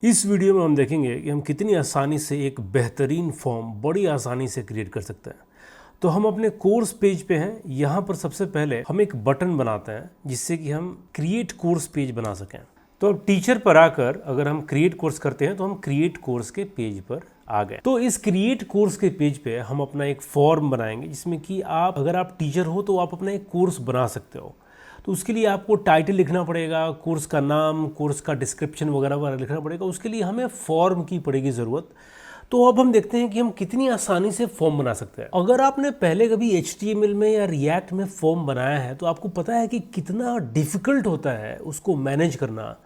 इस वीडियो में हम देखेंगे कि हम कितनी आसानी से एक बेहतरीन फॉर्म बड़ी आसानी से क्रिएट कर सकते हैं। तो हम अपने कोर्स पेज पे हैं। यहाँ पर सबसे पहले हम एक बटन बनाते हैं जिससे कि हम क्रिएट कोर्स पेज बना सकें। तो अब टीचर पर आकर अगर हम क्रिएट कोर्स करते हैं तो हम क्रिएट कोर्स के पेज पर आ गए। तो इस क्रिएट कोर्स के पेज पे हम अपना एक फॉर्म बनाएंगे जिसमें कि आप अगर आप टीचर हो तो आप अपना एक कोर्स बना सकते हो। तो उसके लिए आपको टाइटल लिखना पड़ेगा, कोर्स का नाम, कोर्स का डिस्क्रिप्शन वगैरह वगैरह लिखना पड़ेगा। उसके लिए हमें फॉर्म की पड़ेगी ज़रूरत। तो अब हम देखते हैं कि हम कितनी आसानी से फॉर्म बना सकते हैं। अगर आपने पहले कभी HTML में या रिएक्ट में फॉर्म बनाया है तो आपको पता है कि कितना डिफ़िकल्ट होता है उसको मैनेज करना,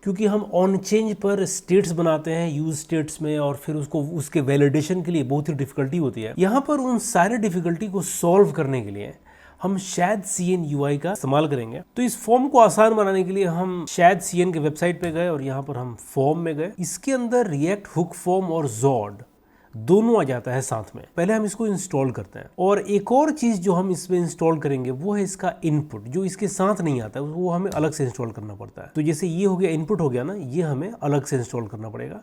क्योंकि हम ऑन चेंज पर स्टेट्स बनाते हैं यूज स्टेट्स में और फिर उसको उसके वैलिडेशन के लिए बहुत ही डिफ़िकल्टी होती है। यहाँ पर उन सारे डिफ़िकल्टी को सॉल्व करने के लिए हम शायद CN UI का इस्तेमाल करेंगे। तो इस फॉर्म को आसान बनाने के लिए हम शायद CN के वेबसाइट पे गए और यहाँ पर हम फॉर्म में गए। इसके अंदर रिएक्ट हुक फॉर्म और जॉड दोनों आ जाता है साथ में। पहले हम इसको इंस्टॉल करते हैं। और एक और चीज़ जो हम इसमें इंस्टॉल करेंगे वो है इसका इनपुट, जो इसके साथ नहीं आता है वो हमें अलग से इंस्टॉल करना पड़ता है। तो जैसे ये हो गया, इनपुट हो गया ना, ये हमें अलग से इंस्टॉल करना पड़ेगा।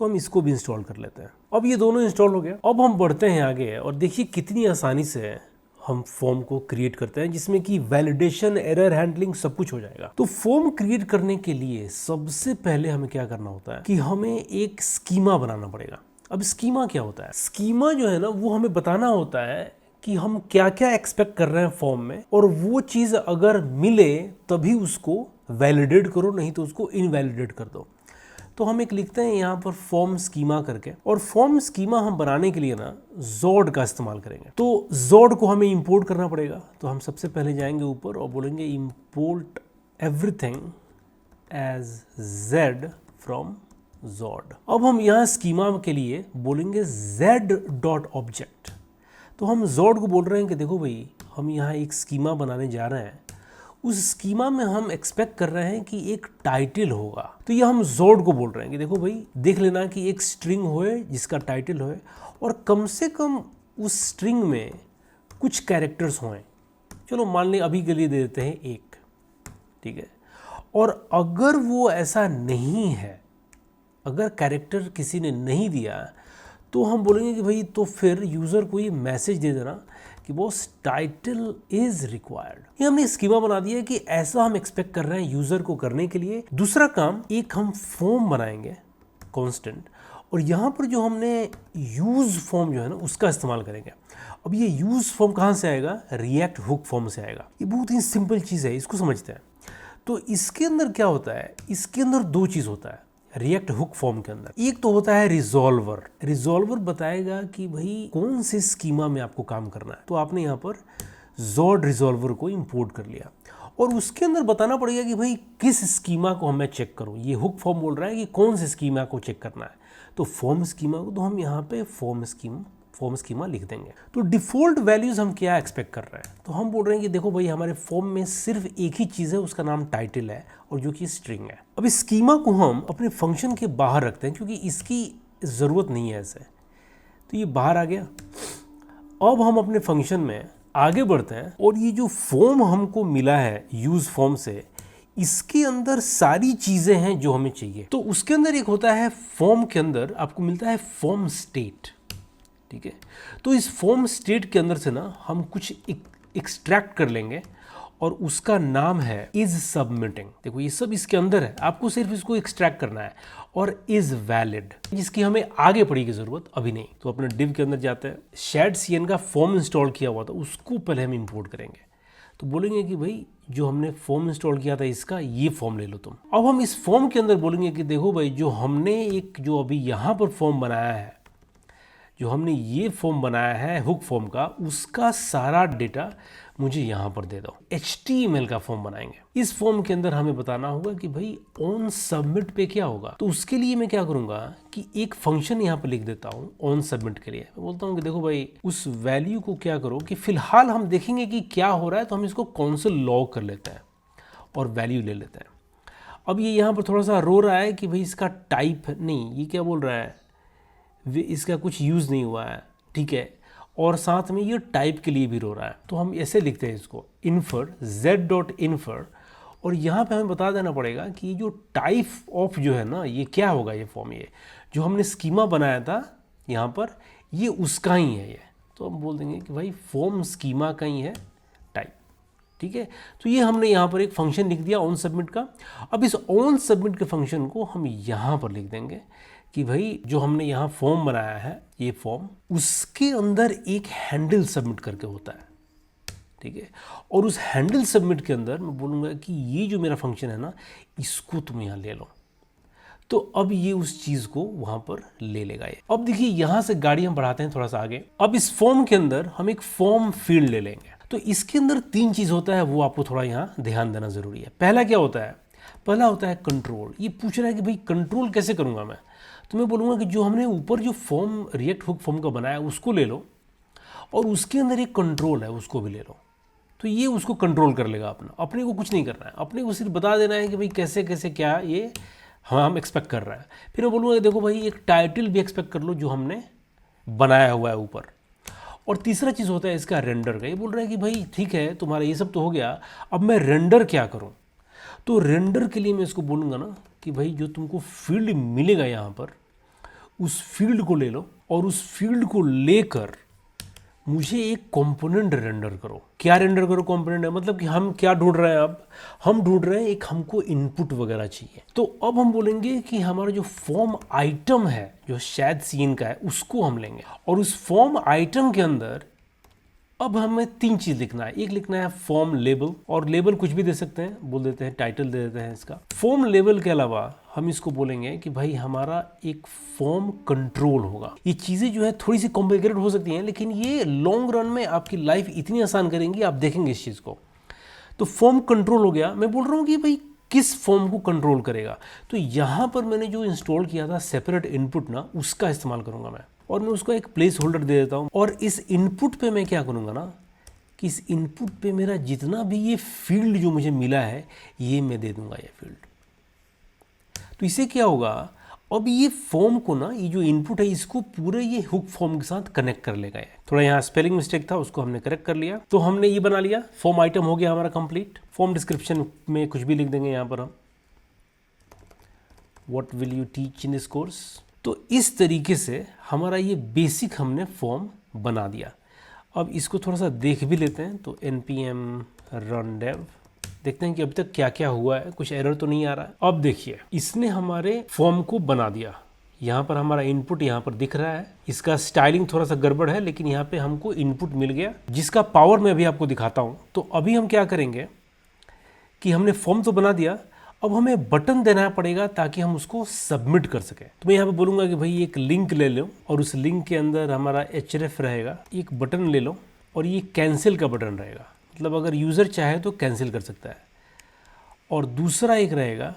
तो हम इसको भी इंस्टॉल कर लेते हैं। अब ये दोनों इंस्टॉल हो गया। अब हम बढ़ते हैं आगे और देखिए कितनी आसानी से हम फॉर्म को क्रिएट करते हैं जिसमें कि वैलिडेशन, एरर हैंडलिंग सब कुछ हो जाएगा। तो फॉर्म क्रिएट करने के लिए सबसे पहले हमें क्या करना होता है कि हमें एक स्कीमा बनाना पड़ेगा। अब स्कीमा क्या होता है? स्कीमा जो है ना वो हमें बताना होता है कि हम क्या क्या एक्सपेक्ट कर रहे हैं फॉर्म में, और वो चीज़ अगर मिले तभी उसको वैलिडेट करो, नहीं तो उसको इनवैलिडेट कर दो। तो हम एक लिखते हैं यहाँ पर फॉर्म स्कीमा करके, और फॉर्म स्कीमा हम बनाने के लिए ना जॉड का इस्तेमाल करेंगे। तो जॉड को हमें इंपोर्ट करना पड़ेगा। तो हम सबसे पहले जाएंगे ऊपर और बोलेंगे import everything as Z from Zod. अब हम यहाँ स्कीमा के लिए बोलेंगे z.object। तो हम जॉड को बोल रहे हैं कि देखो भाई, हम यहाँ एक स्कीमा बनाने जा रहे हैं। उस स्कीमा में हम एक्सपेक्ट कर रहे हैं कि एक टाइटल होगा। तो ये हम जॉड को बोल रहे हैं कि देखो भाई, देख लेना कि एक स्ट्रिंग होए जिसका टाइटल होए, और कम से कम उस स्ट्रिंग में कुछ कैरेक्टर्स हों। चलो मान लें अभी के लिए दे देते हैं 1, ठीक है। और अगर वो ऐसा नहीं है, अगर कैरेक्टर किसी ने नहीं दिया, तो हम बोलेंगे कि भाई तो फिर यूज़र को ये मैसेज दे देना कि बॉस टाइटल इज रिक्वायर्ड। ये हमने स्कीमा बना दिया है कि ऐसा हम एक्सपेक्ट कर रहे हैं यूजर को करने के लिए। दूसरा काम, एक हम फॉर्म बनाएंगे कांस्टेंट, और यहाँ पर जो हमने यूज फॉर्म जो है ना उसका इस्तेमाल करेंगे। अब ये यूज फॉर्म कहाँ से आएगा? रिएक्ट हुक फॉर्म से आएगा। ये बहुत ही सिंपल चीज़ है, इसको समझते हैं। तो इसके अंदर क्या होता है? इसके अंदर दो चीज़ होता है रिएक्ट हुक फॉर्म के अंदर। एक तो होता है रिजॉल्वर। रिजॉल्वर बताएगा कि भाई कौन से स्कीमा में आपको काम करना है। तो आपने यहाँ पर जॉड रिजॉल्वर को इंपोर्ट कर लिया, और उसके अंदर बताना पड़ेगा कि भाई किस स्कीमा को मैं चेक करूँ। ये हुक फॉर्म बोल रहा है कि कौन से स्कीमा को चेक करना है। तो फॉर्म स्कीमा को तो हम यहाँ पे फॉर्म स्कीमा लिख देंगे। तो डिफ़ॉल्ट वैल्यूज हम क्या एक्सपेक्ट कर रहे हैं? तो हम बोल रहे हैं कि देखो भाई, हमारे फॉर्म में सिर्फ एक ही चीज़ है, उसका नाम टाइटल है, और जो कि स्ट्रिंग है। अब इस स्कीमा को हम अपने फंक्शन के बाहर रखते हैं क्योंकि इसकी ज़रूरत नहीं है ऐसे। तो ये बाहर आ गया। अब हम अपने फंक्शन में आगे बढ़ते हैं, और ये जो फॉर्म हमको मिला है यूज़ फॉर्म से, इसके अंदर सारी चीज़ें हैं जो हमें चाहिए। तो उसके अंदर एक होता है, फॉर्म के अंदर आपको मिलता है फॉर्म स्टेट, ठीक है। तो इस फॉर्म स्टेट के अंदर से ना हम कुछ एक्सट्रैक्ट कर लेंगे, और उसका नाम है इज सबमिटिंग। देखो ये सब इसके अंदर है, आपको सिर्फ इसको एक्सट्रैक्ट करना है। और इज वैलिड, जिसकी हमें आगे पढ़ी की जरूरत अभी नहीं। तो अपने डिव के अंदर जाते हैं, शायद CN का फॉर्म इंस्टॉल किया हुआ था, उसको पहले हम इंपोर्ट करेंगे। तो बोलेंगे कि भाई जो हमने फॉर्म इंस्टॉल किया था इसका ये फॉर्म ले लो तुम। अब हम इस फॉर्म के अंदर बोलेंगे कि देखो भाई, जो हमने एक जो अभी यहाँ पर फॉर्म बनाया है, जो हमने ये फॉर्म बनाया है हुक फॉर्म का, उसका सारा डेटा मुझे यहाँ पर दे दो। HTML का फॉर्म बनाएंगे। इस फॉर्म के अंदर हमें बताना होगा कि भाई ऑन सबमिट पे क्या होगा। तो उसके लिए मैं क्या करूँगा कि एक फंक्शन यहाँ पे लिख देता हूँ ऑन सबमिट के लिए। मैं बोलता हूँ कि देखो भाई, उस वैल्यू को क्या करो कि फिलहाल हम देखेंगे कि क्या हो रहा है, तो हम इसको कॉन्सोल लॉग कर लेते हैं और वैल्यू ले लेते हैं। अब ये यहाँ पर थोड़ा सा रो रहा है कि भाई इसका टाइप नहीं, ये क्या बोल रहा है, इसका कुछ यूज़ नहीं हुआ है, ठीक है। और साथ में ये टाइप के लिए भी रो रहा है। तो हम ऐसे लिखते हैं इसको, इन्फर z.infer, और यहाँ पे हमें बता देना पड़ेगा कि ये जो टाइप ऑफ जो है ना, ये क्या होगा, ये फॉर्म, ये जो हमने स्कीमा बनाया था यहाँ पर, ये उसका ही है ये। तो हम बोल देंगे कि भाई फॉर्म स्कीमा का ही है टाइप। ठीक है, तो ये हमने यहाँ पर एक फंक्शन लिख दिया ऑन सबमिट का। अब इस ऑन सबमिट के फंक्शन को हम यहाँ पर लिख देंगे कि भाई जो हमने यहाँ फॉर्म बनाया है, ये फॉर्म, उसके अंदर एक हैंडल सबमिट करके होता है। ठीक है, और उस हैंडल सबमिट के अंदर मैं बोलूँगा कि ये जो मेरा फंक्शन है ना, इसको तुम यहाँ ले लो। तो अब ये उस चीज़ को वहाँ पर ले लेगा ये। अब देखिए यहाँ से गाड़ी हम बढ़ाते हैं थोड़ा सा आगे। अब इस फॉर्म के अंदर हम एक फॉर्म फील्ड ले लेंगे। तो इसके अंदर 3 चीज़ होता है, वो आपको थोड़ा यहाँ ध्यान देना ज़रूरी है। पहला क्या होता है? पहला होता है कंट्रोल। ये पूछ रहा है कि भाई कंट्रोल कैसे करूँगा मैं? तो मैं बोलूँगा कि जो हमने ऊपर जो फॉर्म रिएक्ट हुक फॉर्म का बनाया उसको ले लो, और उसके अंदर एक कंट्रोल है उसको भी ले लो। तो ये उसको कंट्रोल कर लेगा अपने को कुछ नहीं करना है, अपने को सिर्फ बता देना है कि भाई कैसे कैसे क्या ये हम एक्सपेक्ट कर रहा है। फिर मैं बोलूँगा देखो भाई एक टाइटल भी एक्सपेक्ट कर लो जो हमने बनाया हुआ है ऊपर। और तीसरा चीज़ होता है इसका रेंडर का। ये बोल रहा है कि भाई ठीक है तुम्हारा ये सब तो हो गया, अब मैं रेंडर क्या करूँ? तो रेंडर के लिए मैं इसको बोलूँगा ना कि भाई जो तुमको फील्ड मिलेगा यहाँ पर, उस फील्ड को ले लो, और उस फील्ड को लेकर मुझे एक कंपोनेंट रेंडर करो। क्या रेंडर करो कंपोनेंट है? मतलब कि हम क्या ढूंढ रहे हैं? अब हम ढूंढ रहे हैं एक हमको इनपुट वगैरह चाहिए। तो अब हम बोलेंगे कि हमारा जो फॉर्म आइटम है जो शायद सीन का है, उसको हम लेंगे, और उस फॉर्म आइटम के अंदर अब हमें 3 चीज़ लिखना है। एक लिखना है फॉर्म लेबल, और लेबल कुछ भी दे सकते हैं, बोल देते हैं टाइटल दे देते हैं इसका। फॉर्म लेबल के अलावा हम इसको बोलेंगे कि भाई हमारा एक फॉर्म कंट्रोल होगा। ये चीज़ें जो है थोड़ी सी कॉम्प्लिकेटेड हो सकती हैं, लेकिन ये लॉन्ग रन में आपकी लाइफ इतनी आसान करेंगी, आप देखेंगे इस चीज़ को। तो फॉर्म कंट्रोल हो गया। मैं बोल रहा हूँ कि भाई किस फॉर्म को कंट्रोल करेगा? तो यहाँ पर मैंने जो इंस्टॉल किया था सेपरेट इनपुट ना, उसका इस्तेमाल करूँगा मैं, और मैं उसको एक प्लेस होल्डर दे देता हूँ। और इस इनपुट पे मैं क्या करूँगा ना कि इस इनपुट पे मेरा जितना भी ये फील्ड जो मुझे मिला है, ये मैं दे दूँगा ये फील्ड। तो इससे क्या होगा, अब ये फॉर्म को ना, ये जो इनपुट है इसको पूरे ये हुक फॉर्म के साथ कनेक्ट कर लेगा। थोड़ा यहाँ स्पेलिंग मिस्टेक था, उसको हमने करेक्ट कर लिया। तो हमने ये बना लिया, फॉर्म आइटम हो गया हमारा कंप्लीट। फॉर्म डिस्क्रिप्शन में कुछ भी लिख देंगे यहाँ पर हम, what will you teach in this course. तो इस तरीके से हमारा ये बेसिक हमने फॉर्म बना दिया। अब इसको थोड़ा सा देख भी लेते हैं। तो npm run dev देखते हैं कि अभी तक क्या क्या हुआ है, कुछ एरर तो नहीं आ रहा है। अब देखिए इसने हमारे फॉर्म को बना दिया। यहाँ पर हमारा इनपुट यहाँ पर दिख रहा है, इसका स्टाइलिंग थोड़ा सा गड़बड़ है, लेकिन यहाँ पे हमको इनपुट मिल गया जिसका पावर मैं अभी आपको दिखाता हूँ। तो अभी हम क्या करेंगे कि हमने फॉर्म तो बना दिया, अब हमें बटन देना पड़ेगा ताकि हम उसको सबमिट कर सकें। तो मैं यहाँ पे बोलूँगा कि भाई एक लिंक ले लो, और उस लिंक के अंदर हमारा href रहेगा, एक बटन ले लो, और ये कैंसिल का बटन रहेगा, मतलब अगर यूज़र चाहे तो कैंसिल कर सकता है। और दूसरा एक रहेगा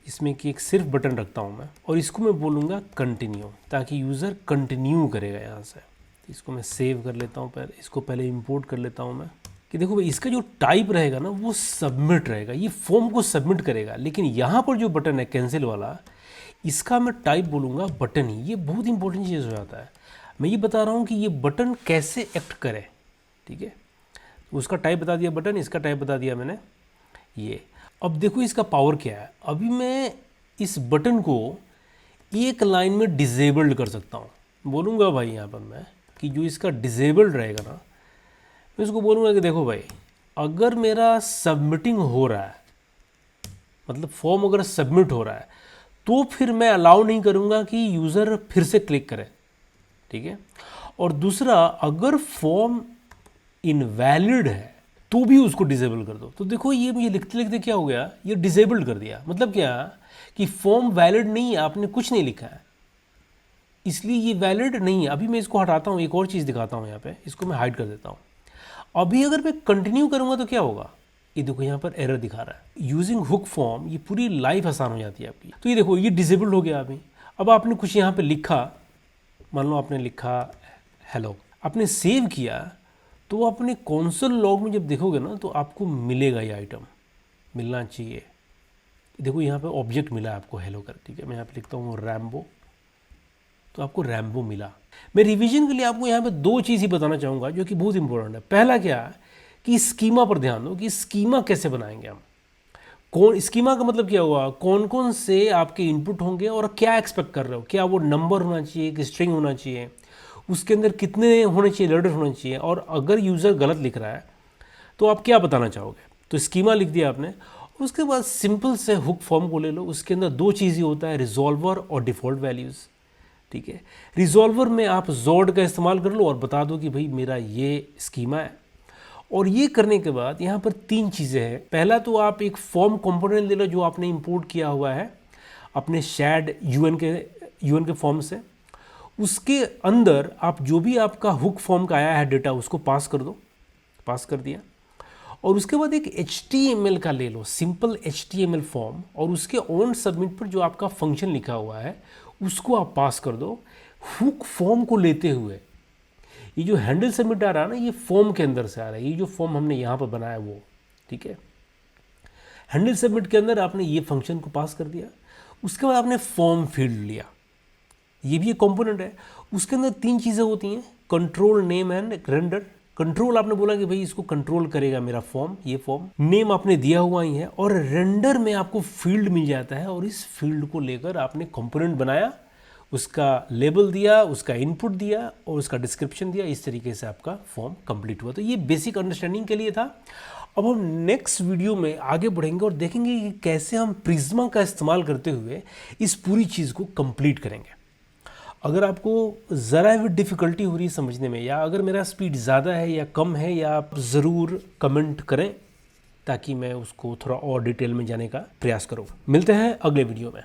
इसमें कि एक सिर्फ बटन रखता हूँ मैं, और इसको मैं बोलूँगा कंटिन्यू, ताकि यूज़र कंटिन्यू करेगा यहाँ से। इसको मैं सेव कर लेता हूँ, पहले इसको पहले इंपोर्ट कर लेता हूँ मैं, कि देखो भाई इसका जो टाइप रहेगा ना वो सबमिट रहेगा, ये फॉर्म को सबमिट करेगा। लेकिन यहाँ पर जो बटन है कैंसिल वाला, इसका मैं टाइप बोलूँगा बटन ही। ये बहुत इंपॉर्टेंट चीज़ हो जाता है। मैं ये बता रहा हूँ कि ये बटन कैसे एक्ट करे। ठीक है, उसका टाइप बता दिया बटन, इसका टाइप बता दिया मैंने ये। अब देखो इसका पावर क्या है। अभी मैं इस बटन को एक लाइन में डिसेबल्ड कर सकता हूँ। बोलूँगा भाई यहाँ पर मैं कि जो इसका डिसेबल्ड रहेगा ना, मैं इसको बोलूँगा कि देखो भाई अगर मेरा सबमिटिंग हो रहा है, मतलब फॉर्म अगर सबमिट हो रहा है, तो फिर मैं अलाउ नहीं करूँगा कि यूज़र फिर से क्लिक करे। ठीक है, और दूसरा अगर फॉर्म इनवैलिड है तो भी उसको डिसेबल कर दो। तो देखो ये मुझे लिखते लिखते क्या हो गया, ये डिसेबल्ड कर दिया। मतलब क्या कि फॉर्म वैलिड नहीं है, आपने कुछ नहीं लिखा है, इसलिए ये वैलिड नहीं है। अभी मैं इसको हटाता हूँ, एक और चीज़ दिखाता हूँ यहाँ पे, इसको मैं हाइड कर देता हूँ। अभी अगर मैं कंटिन्यू करूँगा तो क्या होगा, ये देखो यहाँ पर एरर दिखा रहा है। यूजिंग हुक फॉर्म ये पूरी लाइफ आसान हो जाती है आपकी। तो ये देखो ये डिसेबल्ड हो गया अभी। अब आपने कुछ यहाँ पे लिखा, मान लो आपने लिखा हेलो, आपने सेव किया, तो अपने कॉन्सोल लॉग में जब देखोगे ना तो आपको मिलेगा ये आइटम, मिलना चाहिए। देखो यहाँ पे ऑब्जेक्ट मिला है आपको हेलो कर। ठीक है, मैं यहाँ पे लिखता हूँ रैम्बो, तो आपको रैम्बो मिला। मैं रिवीजन के लिए आपको यहाँ पे 2 चीज़ ही बताना चाहूँगा जो कि बहुत इंपॉर्टेंट है। पहला क्या कि स्कीमा पर ध्यान दो कि स्कीमा कैसे बनाएंगे हम। कौन स्कीमा का मतलब क्या हुआ, कौन कौन से आपके इनपुट होंगे और क्या एक्सपेक्ट कर रहे हो, क्या वो नंबर होना चाहिए कि स्ट्रिंग होना चाहिए, उसके अंदर कितने होने चाहिए, लेटर होने चाहिए, और अगर यूज़र गलत लिख रहा है तो आप क्या बताना चाहोगे। तो स्कीमा लिख दिया आपने। उसके बाद सिंपल से हुक फॉर्म को ले लो, उसके अंदर दो चीज़ ही होता है, रिजॉल्वर और डिफ़ॉल्ट वैल्यूज़। ठीक है, रिजॉल्वर में आप जोड का इस्तेमाल कर लो और बता दो कि भाई मेरा ये स्कीमा है। और ये करने के बाद यहाँ पर तीन चीज़ें हैं। पहला तो आप एक फॉर्म कंपोनेंट ले लो जो आपने इंपोर्ट किया हुआ है अपने शैड यूएन के फॉर्म से। उसके अंदर आप जो भी आपका हुक फॉर्म का आया है डेटा उसको पास कर दो, पास कर दिया। और उसके बाद एक HTML का ले लो, सिंपल HTML फॉर्म, और उसके ऑन सबमिट पर जो आपका फंक्शन लिखा हुआ है उसको आप पास कर दो हुक फॉर्म को लेते हुए। ये जो हैंडल सबमिट आ रहा है ना, ये फॉर्म के अंदर से आ रहा है, ये जो फॉर्म हमने यहाँ पर बनाया वो। ठीक है, हैंडल सबमिट के अंदर आपने ये फंक्शन को पास कर दिया। उसके बाद आपने फॉर्म फील्ड लिया, ये भी एक कंपोनेंट है। उसके अंदर तीन चीज़ें होती हैं, control, name and render. Control आपने बोला कि भाई इसको कंट्रोल करेगा मेरा फॉर्म, ये फॉर्म। नेम आपने दिया हुआ ही है, और रेंडर में आपको फील्ड मिल जाता है, और इस फील्ड को लेकर आपने कंपोनेंट बनाया, उसका लेबल दिया, उसका इनपुट दिया और उसका डिस्क्रिप्शन दिया। इस तरीके से आपका फॉर्म कंप्लीट हुआ। तो ये बेसिक अंडरस्टैंडिंग के लिए था। अब हम नेक्स्ट वीडियो में आगे बढ़ेंगे और देखेंगे कि कैसे हम प्रिज्मा का इस्तेमाल करते हुए इस पूरी चीज़ को कंप्लीट करेंगे। अगर आपको ज़रा भी डिफ़िकल्टी हो रही है समझने में, या अगर मेरा स्पीड ज़्यादा है या कम है, या आप ज़रूर कमेंट करें ताकि मैं उसको थोड़ा और डिटेल में जाने का प्रयास करूँ। मिलते हैं अगले वीडियो में।